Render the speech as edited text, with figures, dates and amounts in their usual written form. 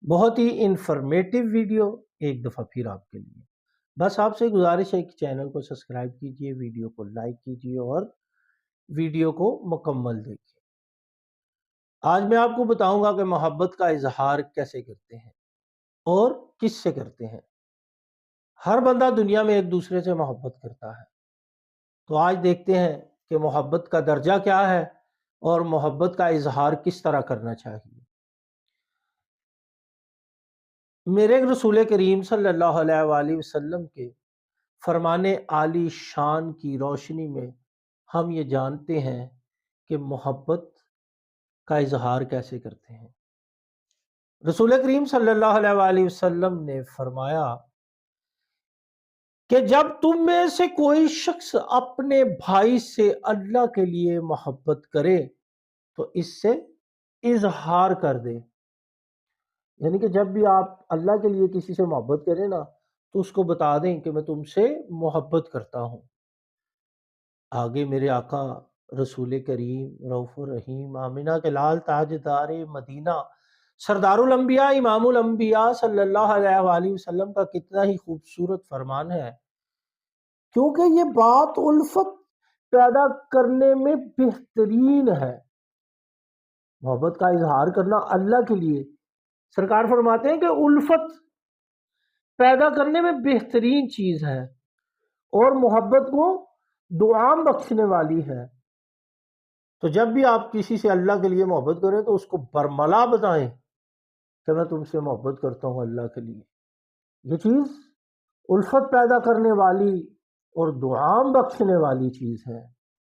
بہت ہی informative video ایک دفعہ پھر آپ کے لیے۔ بس آپ سے گزارش ہے کہ چینل کو سبسکرائب کیجئے، ویڈیو کو لائک کیجئے اور ویڈیو کو مکمل دیکھیں۔ آج میں آپ کو بتاؤں گا کہ محبت کا اظہار کیسے کرتے ہیں اور کس سے کرتے ہیں۔ ہر بندہ دنیا میں ایک دوسرے سے محبت کرتا ہے، تو آج دیکھتے ہیں کہ محبت کا درجہ کیا ہے اور محبت کا اظہار کس طرح کرنا چاہیے۔ میرے رسول کریم صلی اللہ علیہ وآلہ وسلم کے فرمان عالی شان کی روشنی میں ہم یہ جانتے ہیں کہ محبت کا اظہار کیسے کرتے ہیں۔ رسول کریم صلی اللہ علیہ وآلہ وسلم نے فرمایا کہ جب تم میں سے کوئی شخص اپنے بھائی سے اللہ کے لیے محبت کرے تو اس سے اظہار کر دے، یعنی کہ جب بھی آپ اللہ کے لیے کسی سے محبت کریں نا تو اس کو بتا دیں کہ میں تم سے محبت کرتا ہوں۔ آگے میرے آقا رسول کریم رؤوف الرحیم آمنہ کے لال تاجدار مدینہ سردار الانبیاء امام الانبیاء صلی اللہ علیہ وآلہ وسلم کا کتنا ہی خوبصورت فرمان ہے، کیونکہ یہ بات الفت پیدا کرنے میں بہترین ہے۔ محبت کا اظہار کرنا اللہ کے لیے، سرکار فرماتے ہیں کہ الفت پیدا کرنے میں بہترین چیز ہے اور محبت کو دعام بخشنے والی ہے۔ تو جب بھی آپ کسی سے اللہ کے لیے محبت کریں تو اس کو برملا بتائیں کہ میں تم سے محبت کرتا ہوں اللہ کے لیے۔ یہ چیز الفت پیدا کرنے والی اور دعام بخشنے والی چیز ہے۔